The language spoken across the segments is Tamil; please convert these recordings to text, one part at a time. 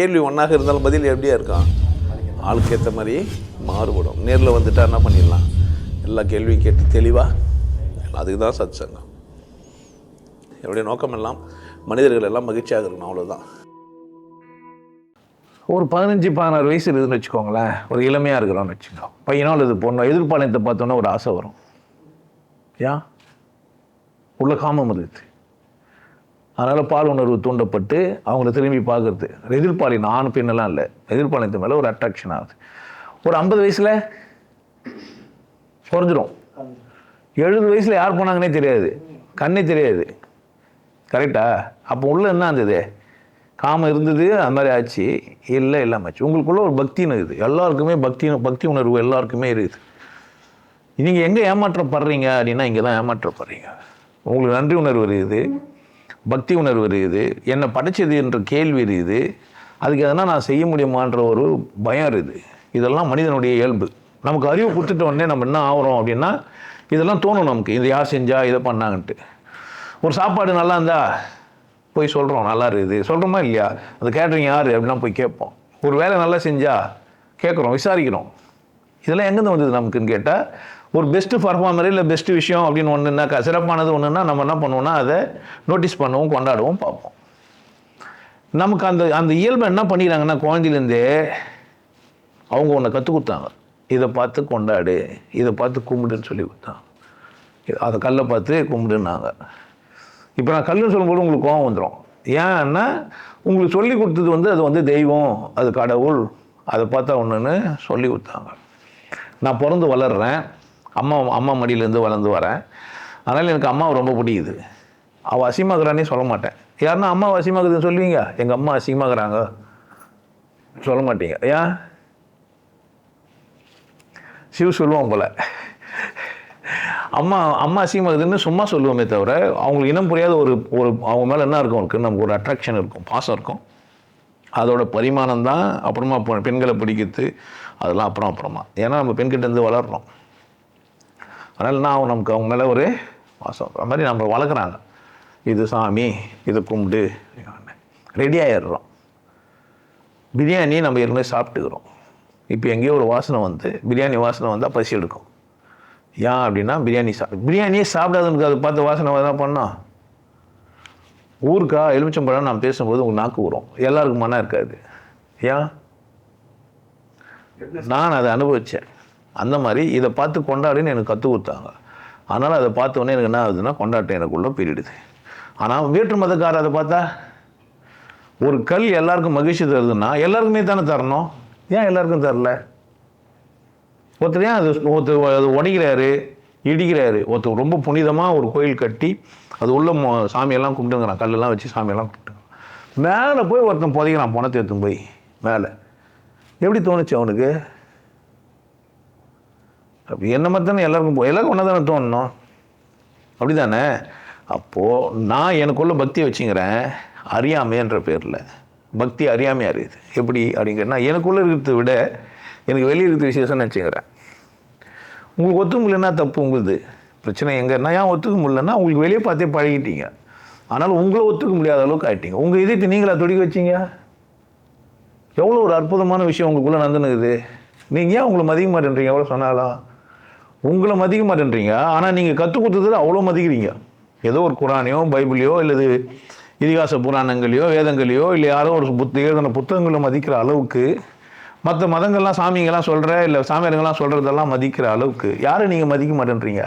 கேள்வி ஒன்றாக இருந்தாலும் பதில் எப்படியா இருக்கும், ஆளுக்கு ஏற்ற மாதிரி மாறுபடும். நேரில் வந்துட்டால் என்ன பண்ணிடலாம், எல்லா கேள்வியும் கேட்டு தெளிவாக. அதுக்கு தான் சத் சங்கம். என்னுடைய நோக்கம் எல்லாம் மனிதர்கள் எல்லாம் மகிழ்ச்சியாக இருக்கணும், அவ்வளோதான். ஒரு 15-16 வயசு இருக்குதுன்னு வச்சுக்கோங்களேன், ஒரு இளமையாக இருக்கிறோன்னு வச்சுக்கோங்க. பையனோ அல்லது பொண்ணோ எதிர்பாலயத்தை பார்த்தோன்னா ஒரு ஆசை வரும். ஏன்? உள்ள காமம் இருக்குது. அதனால் பால் உணர்வு தூண்டப்பட்டு அவங்கள திரும்பி பார்க்குறது. எதிர்பாலின் ஆண் பெண்ணெல்லாம் இல்லை, எதிர்பாலயத்து மேலே ஒரு அட்ராக்ஷன் ஆகுது. ஒரு 50 வயசில் குறைஞ்சிரும். 70 வயசில் யார் போனாங்கன்னே தெரியாது, கண்ணே தெரியாது. கரெக்டா? அப்போ உள்ள என்ன இருந்தது, காமம் இருந்தது, அது மாதிரி ஆச்சு. இல்லை இல்லாமல் ஆச்சு. உங்களுக்குள்ள ஒரு பக்தின்னு இருக்குது. எல்லாருக்குமே பக்தி உணர்வு எல்லாருக்குமே இருக்குது. நீங்கள் எங்கே ஏமாற்றப்படுறீங்க அப்படின்னா இங்கே தான் ஏமாற்றப்படுறீங்க. உங்களுக்கு நன்றி உணர்வு இருக்குது, பக்தி உணர்வு இருக்குது, என்னை படைச்சது என்ற கேள்வி இருக்குது, அதுக்கு எதனா நான் செய்ய முடியுமான்ற ஒரு பயம் இருக்குது. இதெல்லாம் மனிதனுடைய இயல்பு. நமக்கு அறிவு கொடுத்துட்ட உடனே நம்ம என்ன ஆகிறோம் அப்படின்னா இதெல்லாம் தோணும் நமக்கு, இது யார் செஞ்சா இதை பண்ணாங்கன்ட்டு. ஒரு சாப்பாடு நல்லா இருந்தா போய் சொல்கிறோம் நல்லா இருக்குது, சொல்கிறோமா இல்லையா? அந்த கேட்ரிங் யார் அப்படின்னா போய் கேட்போம். ஒரு வேலை நல்லா செஞ்சால் கேட்குறோம், விசாரிக்கிறோம். இதெல்லாம் எங்கேருந்து வந்தது நமக்குன்னு கேட்டால், ஒரு பெஸ்ட்டு பர்ஃபார்மர் இல்லை பெஸ்ட்டு விஷயம் அப்படின்னு ஒன்றுனாக்கா, சிறப்பானது ஒன்றுன்னா நம்ம என்ன பண்ணுவோம்னா அதை நோட்டீஸ் பண்ணுவோம், கொண்டாடுவோம், பார்ப்போம். நமக்கு அந்த இயல்பை என்ன பண்ணிடுறாங்கன்னா குழந்தையிலேருந்தே அவங்க ஒன்று கற்றுக் கொடுத்தாங்க. இதை பார்த்து கொண்டாடு, இதை பார்த்து கும்பிடுன்னு சொல்லி கொடுத்தாங்க. அதை கல்லை பார்த்து கும்பிடுன்னாங்க. இப்போ நான் கல்லுன்னு சொல்லும்போது உங்களுக்கு கோபம் வந்துடும். ஏன்னா உங்களுக்கு சொல்லி கொடுத்தது அது தெய்வம், அது கடவுள், அதை பார்த்தா ஒன்றுன்னு சொல்லி கொடுத்தாங்க. நான் பிறந்து வளர்கிறேன், அம்மா மடியிலேருந்து வளர்ந்து வரேன். அதனால் எனக்கு அம்மாவை ரொம்ப பிடிக்குது. அவள் அசிங்கமாகறானே சொல்ல மாட்டேன். யாருன்னா அம்மாவை அசிங்கமாகுதுன்னு சொல்லுவீங்க, எங்கள் அம்மா அசிங்கமாகறாங்க சொல்ல மாட்டீங்க. ஏன்? சிவ சொல்லுவோம் போல், அம்மா அசிங்கமாகுதுன்னு சும்மா சொல்லுவோமே தவிர அவங்களுக்கு இனம் புரியாத ஒரு அவங்க மேலே என்ன இருக்கும், அவங்களுக்கு நமக்கு ஒரு அட்ராக்ஷன் இருக்கும், பாசம் இருக்கும். அதோட பரிமாணம் தான் அப்புறமா பெண்களை பிடிக்கிறது, அதெல்லாம் அப்புறமா. ஏன்னா நம்ம பெண்கிட்டேருந்து வளர்றோம். அதனால் நான் நமக்கு அவங்க மேலே ஒரு பாசம். அது மாதிரி நம்ம வளர்க்குறாங்க. இது சாமி, இது கும்பிடு, ரெடி ஆகிடுறோம். பிரியாணி நம்ம ஏற்கனவே சாப்பிட்டுக்கிறோம். இப்போ எங்கேயோ ஒரு பிரியாணி வாசனை வந்தால் பசி எடுக்கும். ஏன் அப்படின்னா பிரியாணியே சாப்பிடாதுன்னு அதை பார்த்து வாசனை தான் பண்ணோம். ஊருக்கா எலுமிச்சம்பழம் நான் பேசும்போது உங்களுக்கு நாக்கு வரும், எல்லாருக்கும் மனம் இருக்காது. ஏன்? நான் அதை அனுபவித்தேன். அந்த மாதிரி இதை பார்த்து கொண்டாடுன்னு எனக்கு கற்றுக் கொடுத்தாங்க. அதனால் அதை பார்த்தோன்னே எனக்கு என்ன ஆகுதுன்னா கொண்டாட்டம் எனக்குள்ளே போயிடுது. ஆனால் வேற்று மதக்காரர் அதை பார்த்தா ஒரு கல் எல்லாருக்கும் மகிழ்ச்சி தருதுன்னா எல்லாருக்குமே தானே தரணும். ஏன் எல்லாருக்கும் தரல? ஒருத்தர் ஏன் அது உடைக்கிறாரு, இடிக்கிறாரு. ஒருத்தர் ரொம்ப புனிதமாக ஒரு கோயில் கட்டி அது உள்ள சாமியெல்லாம் கும்பிட்டுங்கிறான், கல்லெல்லாம் வச்சு சாமியெல்லாம் கும்பிட்டுங்கிறான். மேலே போய் ஒருத்தன் புதைக்கிறான், பணத்தை எடுத்துன்னு போய் மேலே. எப்படி தோணுச்சு அவனுக்கு? அப்படி என்ன மாதிரி தானே எல்லாருக்கும் ஒன்றா தானே தோணணும், அப்படி தானே? அப்போது நான் எனக்குள்ள பக்தியை வச்சுங்கிறேன், அறியாமைன்ற பேரில். பக்தி அறியாமையாக இருக்குது. எப்படி அப்படிங்கிறேன்னா, எனக்குள்ளே இருக்கிறத விட எனக்கு வெளியே இருக்கிற விசேஷம்னு வச்சுக்கிறேன். உங்களுக்கு ஒத்துக்க முடியலன்னா தப்பு உங்களுது. பிரச்சனை எங்கன்னா ஏன் ஒத்துக்க முடியலன்னா உங்களுக்கு வெளியே பார்த்தே பழகிட்டீங்க. ஆனால் உங்களை ஒத்துக்க முடியாத அளவுக்கு ஆகிட்டீங்க. உங்கள் இதயத்தை நீங்களா துடிக்க வச்சிங்க. எவ்வளோ ஒரு அற்புதமான விஷயம் உங்களுக்குள்ளே நடந்துனுக்குது. நீங்கள் ஏன் உங்களை மதிக்க மாட்டேன்றீங்க? எவ்வளோ சொன்னாலும் உங்களை மதிக்க மாட்டேன்றீங்க. ஆனால் நீங்கள் கற்றுக் கொடுத்தது அவ்வளோ மதிக்கிறீங்க. ஏதோ ஒரு குரானையோ பைபிளையோ இல்லை இதிகாச புராணங்களையோ வேதங்களையோ இல்லை யாரோ ஒரு எழுதின புத்தகங்களை மதிக்கிற அளவுக்கு, மற்ற மதங்கள்லாம் சாமிங்கெல்லாம் சொல்கிற இல்லை சாமியாருங்கெல்லாம் சொல்கிறதெல்லாம் மதிக்கிற அளவுக்கு யாரை நீங்கள் மதிக்க மாட்டேன்றீங்க?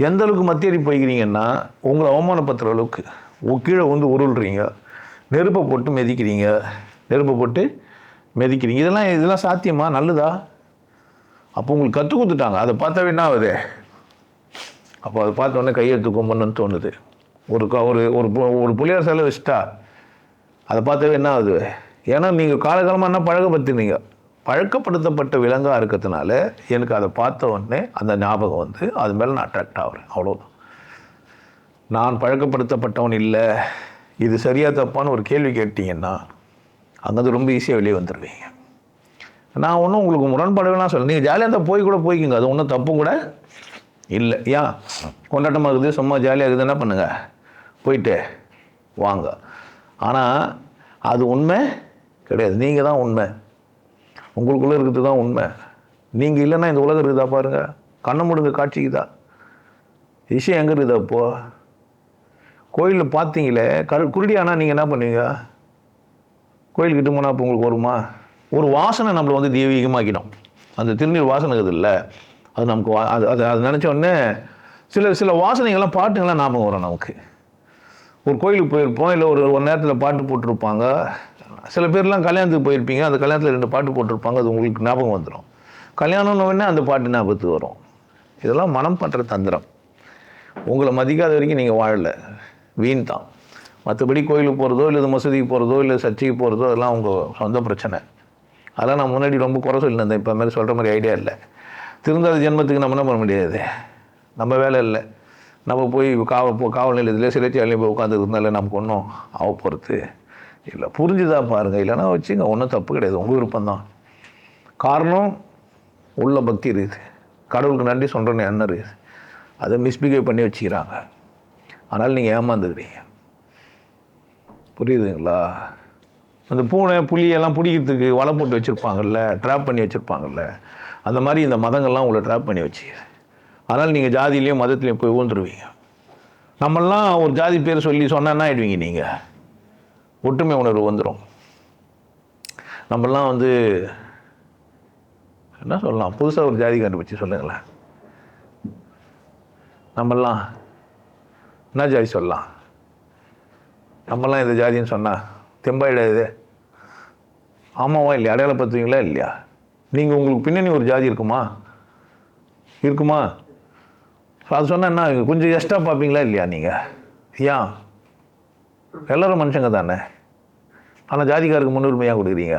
எந்த அளவுக்கு மத்தியடி போய்க்கிறீங்கன்னா உங்களை அவமானப்படுத்துகிற அளவுக்கு கீழே உருள்றீங்க, நெருப்பை போட்டு மிதிக்கிறீங்க. இதெல்லாம் சாத்தியமா? நல்லதா? அப்போ உங்களுக்கு கற்றுக் கொடுத்துட்டாங்க. அதை பார்த்தாவே என்ன ஆகுது? அப்போ அதை பார்த்த உடனே கையெழுத்து கும்பிடணும்னு தோணுது. ஒரு புள்ளியார் சிலை வச்சுட்டா அதை பார்த்தாவே என்ன ஆகுது? ஏன்னா நீங்கள் காலகாலமாக என்ன பழக்கப்படுத்தப்பட்ட விலங்காக இருக்கிறதுனால எனக்கு அதை பார்த்த உடனே அந்த ஞாபகம் அது மேலே நான் அட்ராக்ட் ஆகிறேன். அவ்வளோதான். நான் பழக்கப்படுத்தப்பட்டவன் இல்லை. இது சரியாக தப்பான்னு ஒரு கேள்வி கேட்டீங்கன்னா அங்கேருந்து ரொம்ப ஈஸியாக வெளியே வந்துடுவீங்க. நான் ஒன்றும் உங்களுக்கு முரண்படலாம் சொல்ல, நீங்கள் ஜாலியாக இருந்தால் போய்க்குங்க, அது ஒன்றும் தப்பும் கூட இல்லை. ஏன்? கொண்டாட்டமாக இருக்குது, சும்மா ஜாலியாக இருக்குது, என்ன பண்ணுங்கள், போயிட்டு வாங்க. ஆனால் அது உண்மை கிடையாது. நீங்கள் தான் உண்மை, உங்களுக்குள்ளே இருக்கிறது தான் உண்மை. நீங்கள் இல்லைன்னா இந்த உலகம் இருக்குதா பாருங்கள், கண்ணை முடுங்க காட்சிக்குதா, விஷயம் எங்கே இருக்குதா? அப்போது கோயிலில் பார்த்தீங்களே குருடி ஆனால் நீங்கள் என்ன பண்ணுவீங்க? கோயில்கிட்ட போனால் அப்போ உங்களுக்கு வருமா? ஒரு வாசனை நம்மளை வந்து தெய்வீகமாக்கிடும். அந்த திருநீர் வாசனை இருக்குது இல்லை, அது நமக்கு அது நினச்ச உடனே சில வாசனைகள்லாம் பாட்டுங்கள்லாம் ஞாபகம் வரும் நமக்கு. ஒரு கோயிலுக்கு போயிருப்போம், இல்லை ஒரு நேரத்தில் பாட்டு போட்டிருப்பாங்க. சில பேர்லாம் கல்யாணத்துக்கு போயிருப்பீங்க, அந்த கல்யாணத்தில் 2 பாட்டு போட்டிருப்பாங்க, அது உங்களுக்கு ஞாபகம் வந்துடும். கல்யாணம்னு உடனே அந்த பாட்டு ஞாபகத்துக்கு வரும். இதெல்லாம் மனம் பண்ணுற தந்திரம். உங்களை மதிக்காத வரைக்கும் நீங்கள் வாழலை, வீண் தான். மற்றபடி கோயிலுக்கு போகிறதோ இல்லை மசூதிக்கு போகிறதோ இல்லை சர்ச்சைக்கு போகிறதோ அதெல்லாம் உங்கள் சொந்த பிரச்சனை. அதெல்லாம் நான் முன்னாடி ரொம்ப குறை சொல்லியிருந்தேன். இப்போ மாதிரி சொல்கிற மாதிரி ஐடியா இல்லை. திருந்தாத ஜென்மத்துக்கு நம்ம என்ன பண்ண முடியாது, நம்ம வேலை இல்லை. நம்ம போய் காவல் நிலையத்தில் சிறைச்சாலையும் போய் உட்காந்துருந்தால நமக்கு ஒன்றும் ஆக போகிறது இல்லை. புரிஞ்சுதான் பாருங்கள், இல்லைன்னா வச்சுங்க, ஒன்றும் தப்பு கிடையாது, உங்கள் விருப்பம்தான். காரணம் உள்ள பக்தி இருக்குது, கடவுளுக்கு நன்றி சொல்கிறேன்னு எண்ணம் இருக்குது, அதை மிஸ்பிஹேவ் பண்ணி வச்சுக்கிறாங்க. அதனால் நீங்கள் ஏமாந்துக்கிறீங்க. புரியுதுங்களா? அந்த பூனை புலியெல்லாம் பிடிக்கிறதுக்கு வலை போட்டு வச்சுருப்பாங்கல்ல, ட்ராப் பண்ணி வச்சுருப்பாங்கல்ல, அந்த மாதிரி இந்த மதங்கள்லாம் உங்களை ட்ராப் பண்ணி வச்சுக்கிறேன். அதனால் நீங்கள் ஜாதியிலையும் மதத்துலேயும் போய் ஊந்துருவீங்க. நம்மளாம் ஒரு ஜாதி பேர் சொன்னா என்ன ஆகிடுவீங்க? நீங்கள் ஒற்றுமை உணர்வு வந்துடும். நம்மளாம் வந்து என்ன சொல்லலாம், புதுசாக ஒரு ஜாதி கண்டுபிடிச்சி சொல்லுங்களேன். நம்மளாம் என்ன ஜாதி சொல்லலாம்? நம்மளாம் இந்த ஜாதின்னு சொன்னால் தெம்பாயிட இது ஆமாவா இல்லையா? அடையாளப்படுத்துவீங்களா இல்லையா? நீங்கள் உங்களுக்கு பின்னணி ஒரு ஜாதி இருக்குமா? அது சொன்னால் என்ன, கொஞ்சம் எக்ஸ்ட்ரா பார்ப்பீங்களா இல்லையா? நீங்கள் ஏன் எல்லோரும் மனுஷங்க தானே, ஆனால் ஜாதிக்காருக்கு முன்னுரிமையாக கொடுக்குறீங்க.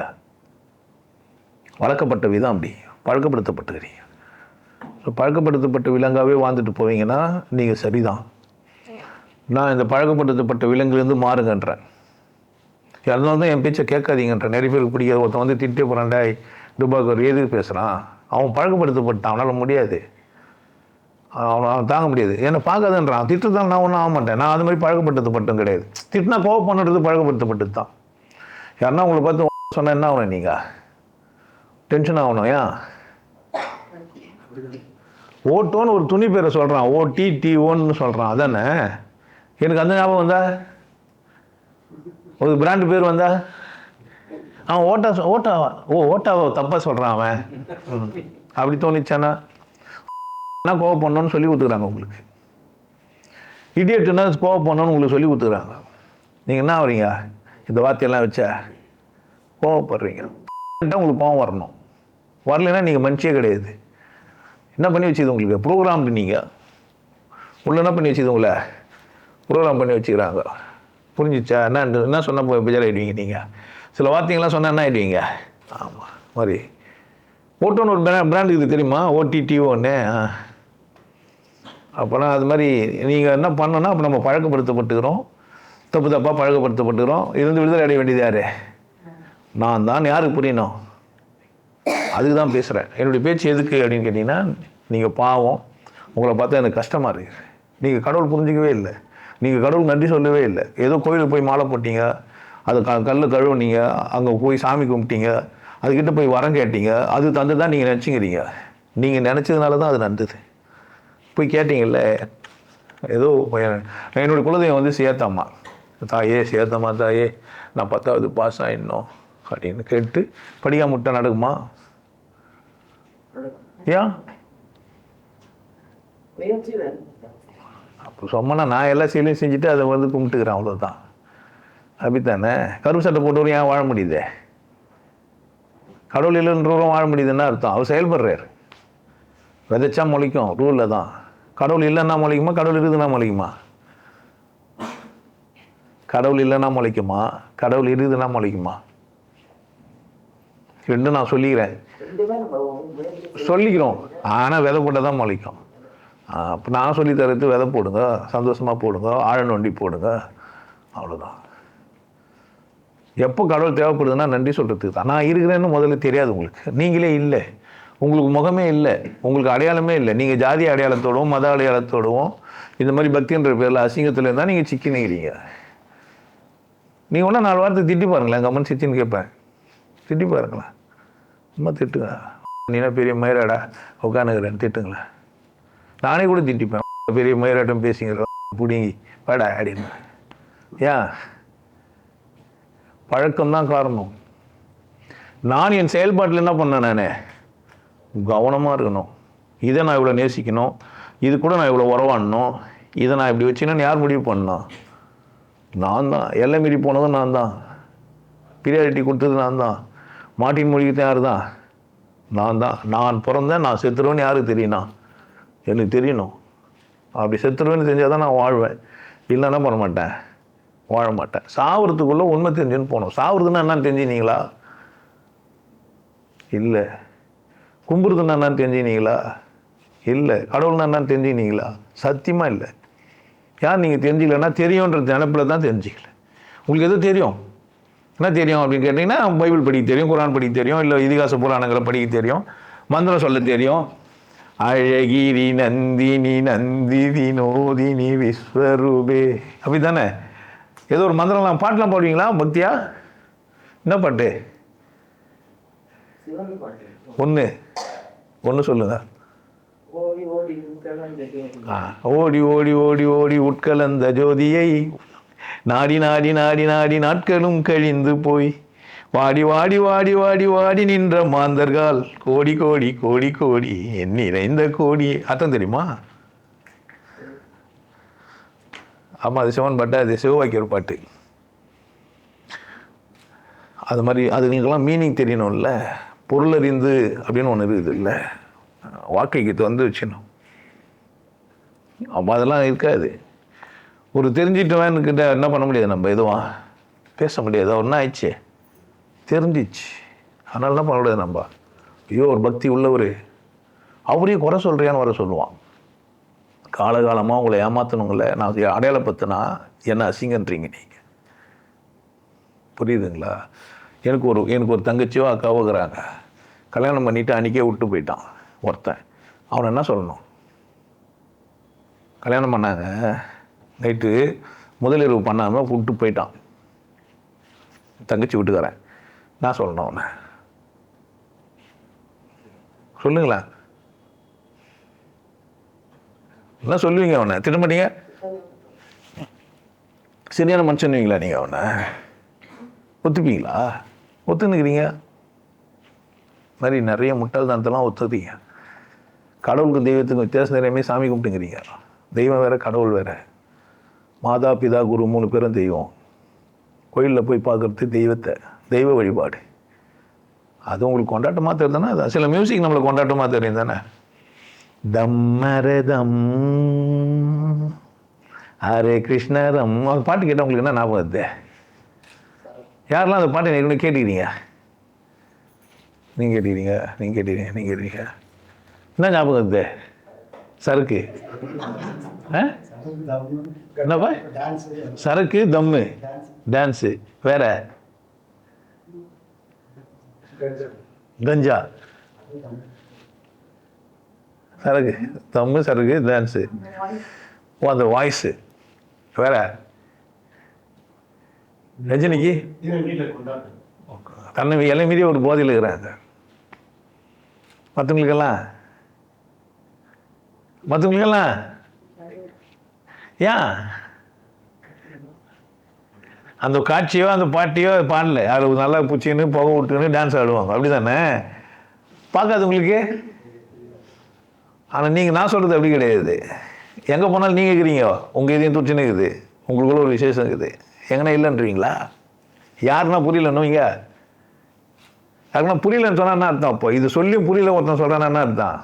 வளர்க்கப்பட்ட விதம் அப்படி, பழக்கப்படுத்தப்பட்டுக்கிறீங்க. பழக்கப்படுத்தப்பட்ட விலங்காகவே வாழ்ந்துட்டு போவீங்கன்னா நீங்கள் சரிதான். நான் இந்த பழக்கப்படுத்தப்பட்ட விலங்குலேருந்து மாறுங்கன்றேன். அதனால தான் என் பேச்சை கேட்காதீங்கன்ற. நிறைய பேருக்கு பிடிக்காது. ஒருத்தன் வந்து திட்டே போகிறான்டா, துபாக்கு ஒரு எதுக்கு பேசுகிறான், அவன் பழக்கப்படுத்தப்பட்டான், அவனால் முடியாது, அவன் தாங்க முடியாது, என்னை பார்க்காதுன்றான். திட்டுதான் நான் ஒன்றும் ஆக மாட்டேன். நான் அது மாதிரி பழக்கப்படுத்தப்பட்டும் கிடையாது. திட்டினா கோவம் பண்ணுறது பழக்கப்படுத்தப்பட்டது தான். யாருன்னா உங்களை பார்த்து சொன்னால் என்ன ஆகணும்? நீங்கள் டென்ஷன் ஆகணும். ஏன் ஓட்டோன்னு ஒரு துணி பேரை சொல்கிறான், OTTOன்னு சொல்கிறான், அதானே? எனக்கு அந்த ஞாபகம் வந்தா, ஒரு பிராண்டு பேர் வந்தா, அவன் ஓட்டாவை தப்பாக சொல்கிறான் அவன், அப்படி தோணிச்சானா கோவம் பண்ணணும்னு சொல்லி கொடுத்துக்கிறாங்க உங்களுக்கு. இடியட்டுன்னா கோவம் பண்ணணும்னு உங்களுக்கு சொல்லி கொடுத்துக்கிறாங்க. நீங்கள் என்ன ஆகிறீங்க? இந்த வார்த்தையெல்லாம் வச்சா கோவப்படுறீங்க. உங்களுக்கு கோவம் வரணும். வரலைன்னா நீங்கள் மனுஷியே கிடையாது. என்ன பண்ணி வச்சுது உங்களுக்கு? ப்ரோக்ராம். நீங்கள் உள்ள என்ன பண்ணி வச்சுது? உங்களை ப்ரோக்ராம் பண்ணி வச்சுக்கிறாங்க. புரிஞ்சிச்சா? என்ன சொன்னால் பெஜாராகிடுவீங்க. நீங்கள் சில வார்த்தைங்கள்லாம் சொன்னால் என்ன ஆகிடுவீங்க? ஆமாம், மாதிரி ஓட்டோன்னு ஒரு பிராண்டு இது தெரியுமா? OTTOன்னு. அப்போனா அது மாதிரி நீங்கள் என்ன பண்ணோன்னா, அப்போ நம்ம பழக்கப்படுத்தப்பட்டுக்கிறோம், தப்பாக பழக்கப்படுத்தப்பட்டுக்கிறோம். இருந்து விடுதலை அடைய வேண்டியது யார்? நான் தான். யாருக்கு புரியணும்? அதுக்கு தான் பேசுகிறேன். என்னுடைய பேச்சு எதுக்கு அப்படின்னு கேட்டிங்கன்னா, நீங்கள் பாவம், உங்களை பார்த்தா எனக்கு கஷ்டமாக இருக்குது. நீங்கள் கடவுள் புரிஞ்சிக்கவே இல்லை, நீங்கள் கடவுள் நன்றி சொல்லவே இல்லை. ஏதோ கோயிலுக்கு போய் மாலை போட்டீங்க, அது கல் கழுவுனீங்க, அங்கே போய் சாமி கும்பிட்டீங்க, அதுக்கிட்ட போய் வரம் கேட்டீங்க, அது தந்து தான் நீங்கள் நினச்சிக்கிறீங்க. நீங்கள் நினச்சதுனால தான் அது நந்தது. போய் கேட்டீங்கல்ல, ஏதோ என்னுடைய குலதெய்வம் வந்து சேத்தம்மா, தாயே சேத்தம்மா தாயே நான் 10வது பாஸ் ஆகிடணும் அப்படின்னு கேட்டு படிக்காம முட்டை நடக்குமா? ஏன் அப்போ சொன்னா நான் எல்லா செயலையும் செஞ்சுட்டு அதை வந்து கும்பிட்டுக்கிறேன், அவ்வளோதான். அப்படித்தானே? கருப்பு சட்டை போட்டவரும் ஏன் வாழ முடியுது? கடவுள் இல்லைன்றவரும் வாழ முடியுதுன்னா அர்த்தம் அவர் செயல்படுறாரு. விதைச்சா முளைக்கும், ரூலில் தான். கடவுள் இல்லைன்னா முளைக்குமா? கடவுள் இருக்குதுன்னா முளைக்குமா? கடவுள் இல்லைன்னா முளைக்குமா? கடவுள் இருக்குதுன்னா முளைக்குமா? ரெண்டும் நான் சொல்லிக்கிறோம். ஆனால் விதை போட்டால் தான் முளைக்கும். அப்போ நான் சொல்லி தரது விதை போடுங்க, சந்தோஷமாக போடுங்க, ஆழ நோண்டி போடுங்க, அவ்வளோதான். எப்போ கடவுள் தேவைப்படுதுன்னா நன்றி சொல்கிறதுக்கு தான். நான் இருக்கிறேன்னு முதல்ல தெரியாது உங்களுக்கு. நீங்களே இல்லை, உங்களுக்கு முகமே இல்லை, உங்களுக்கு அடையாளமே இல்லை. நீங்கள் ஜாதி அடையாளத்தோடவும் மத அடையாளத்தோடவும் இந்த மாதிரி பக்தின்ற பேரில் அசிங்கத்தில் இருந்தால் நீங்கள் சிக்கினீங்க. நீங்கள் ஒன்றா 4 வாரத்தை திட்டி பாருங்களேன், கம்மன் சிச்சின்னு கேட்பேன். திட்டி பாருங்களேன். சும்மா திட்டுங்க. நீனா பெரிய மயிராடா உட்காந்துக்கிறேன்னு திட்டுங்களேன். நானே கூட திட்டிப்பேன். பெரிய மயிராட்டம் பேசிங்கிற பிடிங்கி வாடா அப்படின்னு. ஏன்? பழக்கம்தான் காரணம். நான் என் செயல்பாட்டில் என்ன பண்ணேன்? நான் கவனமாக இருக்கணும். இதை நான் இவ்வளோ நேசிக்கணும், இது கூட நான் இவ்வளோ உறவாடணும், இதை நான் இப்படி வச்சுன்னு யார் முடிவு பண்ணா? நான் தான். எல்லை மீறி போனதும் நான் தான். பிரியாரிட்டி கொடுத்தது நான் தான். மாட்டின் மொழிக்கு யார் தான்? நான் தான். நான் பிறந்தேன், நான் செத்துருவேன்னு யாருக்கு தெரியணா? எனக்கு தெரியணும். அப்படி செத்துருவேன்னு தெரிஞ்சால் தான் நான் வாழ்வேன். இல்லைன்னா பண்ண மாட்டேன், வாழ மாட்டேன். சாவுறதுக்குள்ளே உண்மை தெரிஞ்சுன்னு போகணும். சாவுறதுன்னா என்னன்னு தெரிஞ்சுனீங்களா? இல்லை. கும்புறதுன்னா என்னன்னு தெரிஞ்சுனீங்களா? இல்லை. கடவுள்னா என்னன்னு தெரிஞ்சுனீங்களா? சத்தியமாக இல்லை. யார் நீங்கள் தெரிஞ்சிக்கலன்னா தெரியுன்ற நினைப்பில் தான் தெரிஞ்சிக்கல. உங்களுக்கு எதுவும் தெரியும் என்ன தெரியும் அப்படின்னு கேட்டிங்கன்னா, பைபிள் படிக்க தெரியும், குரான் படிக்க தெரியும், இல்லை இதிகாச புராணங்களை படிக்க தெரியும், மந்திரம் சொல்ல தெரியும். அழகிரி நந்தினி நந்தி வினோதினி விஸ்வரூபே அப்படி தானே? ஏதோ ஒரு மந்திரம்லாம் பாட்டெலாம் பாடுவீங்களா? பக்தியா? என்ன பாட்டு? ஒன்று சொல்லுங்க. ஓடி ஓடி ஓடி ஓடி உட்கலந்த ஜோதியை நாடி நாடி நாடி நாடி நாட்களும் கழிந்து போய் வாடி வாடி வாடி வாடி வாடி நின்ற மாந்தர்கள் கோடி கோடி கோடி கோடி என் நிறைந்த கோடி. அர்த்தம் தெரியுமா? ஆமாம், அது சிவன் பாட்டு. அது சிவவாக்கியர் பாட்டு. அது மாதிரி அதுங்களுக்கெல்லாம் மீனிங் தெரியணும்ல. பொருளறிந்து அப்படின்னு ஒன்று இருக்குது இல்லை, வாக்கைக்கு வந்து வச்சுக்கணும். அப்போ அதெல்லாம் இருக்காது. ஒரு தெரிஞ்சிட்டவன்கிட்ட என்ன பண்ண முடியாது, நம்ம எதுவும் பேச முடியாது. ஒன்றா ஆயிடுச்சு, தெரிஞ்சிச்சு. அதனால என்ன பண்ண முடியாது நம்ம. ஐயோ ஒரு பக்தி உள்ளவர் அவரையும் குறை சொல்கிறியான்னு வர சொல்லுவான். காலகாலமாக உங்களை ஏமாத்தணுங்கள நான் அடையாளப்படுத்தினா என்ன அசிங்கன்றீங்க நீங்கள். புரியுதுங்களா? எனக்கு ஒரு தங்கச்சியோ அக்காவோ இருக்கிறாங்க. கல்யாணம் பண்ணிவிட்டு அன்றைக்கே விட்டு போயிட்டான் ஒருத்தன். அவனை என்ன சொல்லணும்? கல்யாணம் பண்ணாங்க, நைட்டு முதலிரவு பண்ணாமல் விட்டு போயிட்டான் தங்கச்சி வீட்டுக்காரன். நான் சொல்லணும் அவனை? சொல்லுங்களேன். என்ன சொல்லுவீங்க? அவனை திட்ட மாட்டீங்க? சரியான மனுஷன்வீங்களா நீங்கள்? அவனை ஒத்துப்பீங்களா? ஒத்துன்னுக்கிறீங்க மாதிரி நிறைய முட்டாள்தனத்தெல்லாம் ஒத்துப்பீங்க. கடவுளுக்கும் தெய்வத்துக்கும் வித்தியாசம் நிறையமே. சாமி கும்பிட்டுங்கிறீங்க. தெய்வம் வேறு, கடவுள் வேறு. மாதா பிதா குரு 3 பேரும் தெய்வம். கோயிலில் போய் பார்க்குறது தெய்வத்தை, தெய்வ வழிபாடு. அது உங்களுக்கு கொண்டாட்டமாக தெரியுதுன்னா அது சில மியூசிக் நம்மளுக்கு கொண்டாட்டமாக தெரியும் தானே. தம்மரதம் ஹரே கிருஷ்ணரம் அந்த பாட்டு கேட்டால் உங்களுக்கு என்ன ஞாபகம் வருது? யாரெல்லாம் அந்த பாட்டை நீங்கள் கேட்டுக்கிறீங்க? நீங்கள் கேட்டுக்கிறீங்க என்ன ஞாபகம் வருது? சரக்கு என்னப்பா? சரக்கு, தம்மு, டான்ஸு, வேற கஞ்சா. சரக்கு, தம்மு, சரக்கு, டான்ஸு, அந்த வாய்ஸு வேற. ரஜினிக்கு தன்னை எல்லாம் மீறி ஒரு போதையில் இருக்கிறாங்க. மற்றவங்களுக்கெல்லாம் ஏன் அந்த காட்சியோ அந்த பாட்டியோ பாடல, யாரு நல்லா பூச்சின்னு புகை விட்டுன்னு டான்ஸ் ஆடுவாங்க, அப்படி தானே? பார்க்காதவங்களுக்கு. ஆனால் நீங்கள் நான் சொல்கிறது அப்படி கிடையாது. எங்கே போனாலும் நீங்கள் இருக்கிறீங்க, உங்கள் இதையும் துச்சுன்னு இருக்குது, உங்களுக்குள்ள ஒரு விசேஷம் இருக்குது. எங்கன்னா இல்லைன்றீங்களா? யாருன்னா புரியலன்னு இங்கே யாருன்னா புரியலன்னு சொன்னா என்ன அர்த்தம்? அப்போ இது சொல்லியும் புரியல ஒருத்தன் சொல்கிறான்னா என்ன அர்த்தம்?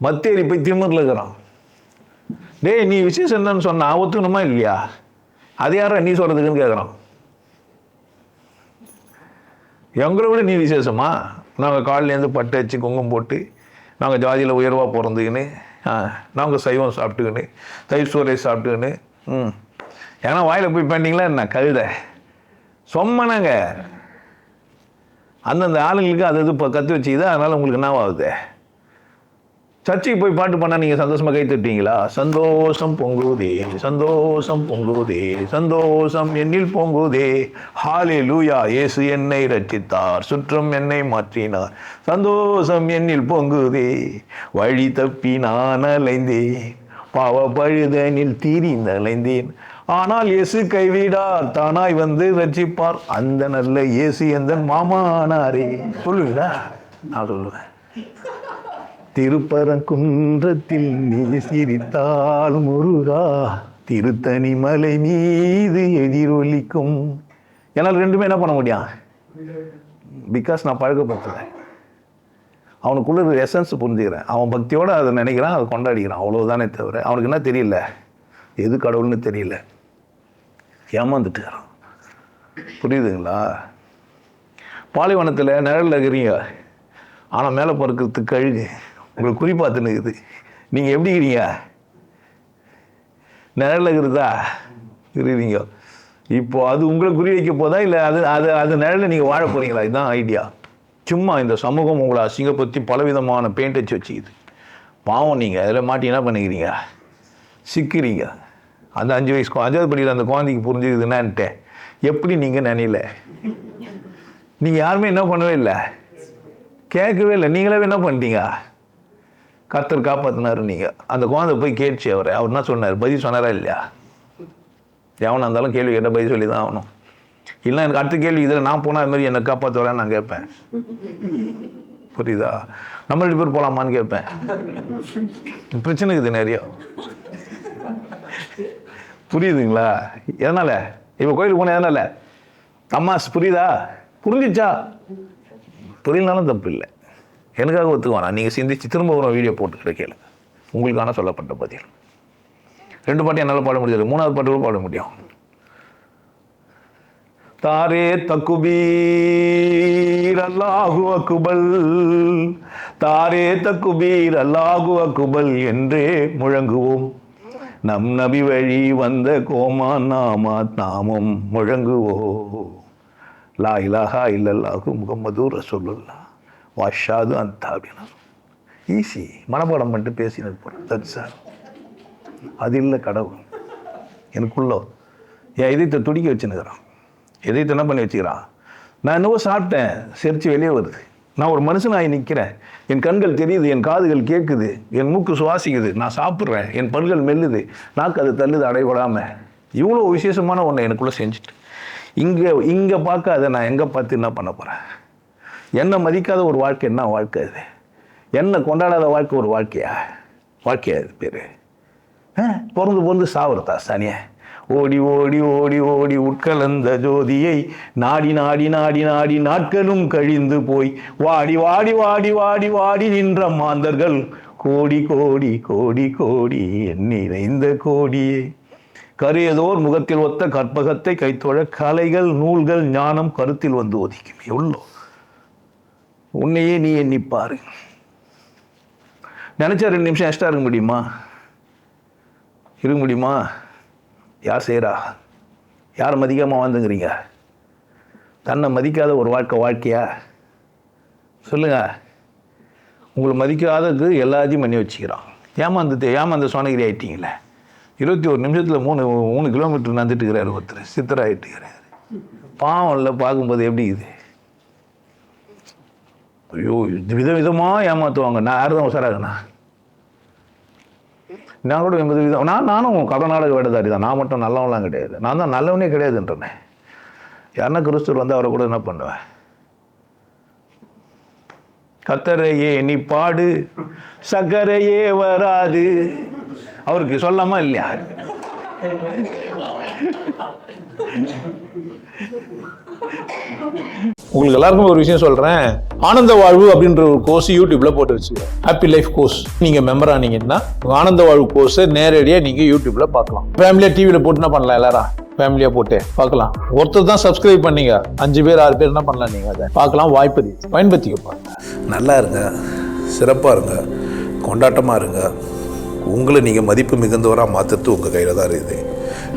மத்தேரி போய் திமிரில் இருக்கிறான். டேய் நீ விசேஷம் என்னன்னு சொன்னா ஒத்துக்கணுமா இல்லையா? அது யாரா நீ சொல்கிறதுக்குன்னு கேட்குறான். எங்களை விட நீ விசேஷமா? நாங்கள் காலிலேருந்து பட்டு வச்சு குங்குமம் போட்டு நாங்கள் ஜாதியில் உயர்வாக பிறந்துக்கின்னு நாங்கள் சைவம் சாப்பிட்டுக்கின்னு தயிர் சோறை சாப்பிட்டுக்கின்னு ஏன்னா வாயில் போய் பண்ணிங்களா என்ன கழுதை சொம்மனாங்க. அந்தந்த ஆளுங்களுக்கு அது இது இப்போ கற்று வச்சுக்குது. அதனால் உங்களுக்கு என்ன ஆகுது? சர்ச்சைக்கு போய் பாட்டு பண்ணால் நீங்கள் சந்தோஷமாக கை தட்டுவீங்களா? சந்தோஷம் பொங்குதே, சந்தோஷம் பொங்குதே, சந்தோஷம் என்னில் பொங்குதே, ஹல்லேலூயா, இயேசு என்னை ரட்சித்தார், சுற்றம் என்னை மாற்றினார், சந்தோஷம் என்னில் பொங்குதே, வழி தப்பி நான் அலைந்தேன், பாவ பழுதனில் தீரிந்தலைந்தேன், ஆனால் இயேசு கைவிடார், தானாய் வந்து ரட்சிப்பார், அந்த நல்ல இயேசு எந்த மாமானாரே. சொல்லுவீங்களா? நான் சொல்லுவேன். திருப்பரங்குன்றத்தில் நீ சிரித்தால் முருகா, திருத்தணி மலை மீது எதிரொலிக்கும். என்னால் ரெண்டுமே என்ன பண்ண முடியும்? பிகாஸ் நான் பழக்கப்படுத்தலை. அவனுக்குள்ள எசன்ஸ் புரிஞ்சுக்கிறேன். அவன் பக்தியோடு அதை நினைக்கிறான், அதை கொண்டாடிக்கிறான், அவ்வளோதானே தவிர அவனுக்கு என்ன தெரியல, எது கடவுள்னு தெரியல, ஏமாந்துட்டுக்கிறான். புரியுதுங்களா? பாலைவனத்தில் நிழலில் இருக்கிறீங்க, ஆனால் மேலே பொறுக்கிறதுக்கு கழுகு உங்களுக்கு குறி பார்த்துன்னு இருக்குது. நீங்கள் எப்படி இருக்கிறீங்க? நிழலில் இருக்கிறதா இருக்கிறீங்க. இப்போ அது உங்களை குறி வைக்க போதா, இல்லை அது நிழலில் நீங்கள் வாழ போகிறீங்களா? இதுதான் ஐடியா. சும்மா இந்த சமூகம் உங்களை அசிங்கப்படுத்தி பலவிதமான பெயிண்ட் அடிச்சு வச்சுக்குது. பாவம், நீங்கள் அதில் மாட்டி என்ன பண்ணிக்கிறீங்க? சிக்கிறீங்க. அந்த 5 வயசு 5வது படிக்கிற அந்த குழந்தைக்கு புரிஞ்சுக்குதுன்னான்ட்டு எப்படி நீங்கள் நினைல? நீங்கள் யாருமே என்ன பண்ணவே இல்லை, கேட்கவே இல்லை. நீங்களே என்ன பண்ணிட்டீங்க? கர்த்தர் காப்பாற்றினாரு. நீங்கள் அந்த குழந்தை போய் கேட்டுச்சு. அவர் என்ன சொன்னார்? பதில் சொன்னாரா இல்லையா? எவனாக இருந்தாலும் கேள்வி கேட்டால் பதில் சொல்லி தான் ஆகணும். இல்லை எனக்கு அடுத்த கேள்வி இதில் நான் போனால் அது மாதிரி என்னை காப்பாற்றுவரான்னு நான் கேட்பேன். புரியுதா? நம்ம 2 பேர் போகலாமான்னு கேட்பேன். பிரச்சனை இருக்குது நிறைய. புரியுதுங்களா? எதனால் இப்போ கோயிலுக்கு போனேன்? எதனால்? அம்மாஸ் புரியுதா? புரிஞ்சிச்சா? புரியலனாலும் தப்பு இல்லை. எனக்காக ஒத்துக்குவானா? நீங்கள் சிந்திச்சு திரும்ப ஒரு வீடியோ போட்டு கிடைக்கல. உங்களுக்கான சொல்லப்பட்ட பதில். 2 பாட்டு என்னால் பாட முடியாது, 3வது பாட்டு கூட பாட முடியும். தாரே தக்குபீர் அல்லாஹு அக்பர், தாரே தக்குபீர் அல்லாஹு அக்பர் என்றே முழங்குவோம், நம் நபி வழி வந்த கோமான் நாமாத் நாமம் முழங்குவோம், லா இலாஹா இல்லல்லாஹு முகம்மது ரசூலுல்லாஹ் வாஷாது அந்த அப்படின்னா ஈஸி. மனப்பாடம் பண்ணிட்டு பேசினது போகிறேன். தட் சார், அது இல்லை கடவுள். எனக்குள்ளோ என் இதயத்தை துடிக்க வச்சுன்னுக்கிறான். இதயத்தை என்ன பண்ணி வச்சுக்கிறான்? நான் என்னவோ சாப்பிட்டேன், செரிச்சு வெளியே வருது. நான் ஒரு மனுஷனாகி நிற்கிறேன். என் கண்கள் தெரியுது, என் காதுகள் கேட்குது, என் மூக்கு சுவாசிக்குது, நான் சாப்பிட்றேன், என் பல்கள் மெல்லுது, நாக்கு அது தள்ளுது அடைபடாமல். இவ்வளோ விசேஷமான ஒன்றை எனக்குள்ளே செஞ்சுட்டு இங்கே பார்க்காத நான் எங்கே பார்த்து என்ன பண்ண போகிறேன்? என்னை மதிக்காத ஒரு வாழ்க்கை என்ன வாழ்க்கை அது? என்னை கொண்டாடாத வாழ்க்கை ஒரு வாழ்க்கையா? வாழ்க்கையா இது பேர்? பிறந்து சாவுறதா சானியா? ஓடி ஓடி ஓடி ஓடி உட்கலந்த ஜோதியை நாடி நாடி நாடி நாடி நாட்களும் கழிந்து போய் வாடி வாடி வாடி வாடி வாடி நின்ற மாந்தர்கள் கோடி கோடி கோடி கோடி நிறைந்த கோடியே, கரியதோர் முகத்தில் ஒத்த கற்பகத்தை கைத்தொழ கலைகள் நூல்கள் ஞானம் கருத்தில் வந்து ஒதுக்கும். எவ்வளோ உன்னையே நீ எண்ணிப்பாரு. நினைச்சா 2 நிமிஷம் எக்ஸ்ட்ரா இருக்க முடியுமா? இருக்க முடியுமா? யார் செய்கிறா? யாரை மதிக்காமல் வாழ்ந்துங்கிறீங்க? தன்னை மதிக்காத ஒரு வாழ்க்கையா சொல்லுங்க. உங்களை மதிக்காதது எல்லாத்தையும் பண்ணி வச்சுக்கிறான். ஏமாந்த சோனகிரி ஆகிட்டீங்களே. 21 நிமிஷத்தில் 3 கிலோமீட்டர் நடந்துட்டு இருக்கிறாரு ஒருத்தர், சித்தராகிட்டுக்கிறாரு. பாவம் இல்லை பார்க்கும்போது எப்படி இது? ஐயோ, விதவிதமாக ஏமாற்றுவாங்க. நான் யார் தான் உசாராகண்ணா? நான் கூட 80 விதம். நானும் கடநாடக வேடதாரி தான். நான் மட்டும் நல்லவன்லாம் கிடையாது. நான் தான் நல்லவனே கிடையாதுன்றேனே. யாருன்னா கிறிஸ்துவர் வந்து அவரை கூட என்ன பண்ணுவேன்? கத்தரையே நீ பாடு, சக்கரையே வராது. அவருக்கு சொல்லாமா இல்லையா? உங்களுக்கு எல்லாருக்கும் ஒரு விஷயம் சொல்றேன். ஆனந்த வாழ்வு அப்படின்ற ஒரு கோர்ஸ் யூடியூப்ல போட்டு வச்சு, ஹாப்பி லைஃப் கோர்ஸ். நீங்க மெம்பர் ஆனீங்கன்னா ஆனந்த வாழ்வு கோர்ஸை நேரடியா நீங்க யூடியூப்ல பார்க்கலாம். ஃபேமிலியா டிவியில போட்டு என்ன பண்ணலாம்? எல்லாரும் ஃபேமிலியா போட்டு பார்க்கலாம். ஒருத்தர் தான் சப்ஸ்கிரைப் பண்ணீங்க, 5 பேர் 6 பேர் என்ன பண்ணலாம்? நீங்க அதை பார்க்கலாம். வாய்ப்பு பயன்படுத்திக்க. நல்லா இருங்க, சிறப்பாக இருங்க, கொண்டாட்டமாக இருங்க. உங்களை நீங்கள் மதிப்பு மிகுந்தவராக மாற்றுறது உங்கள் கையில் தான் இருக்குது.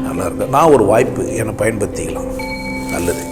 நல்லா இருங்க. நான் ஒரு வாய்ப்பு என்னை பயன்படுத்திக்கலாம். நல்லது.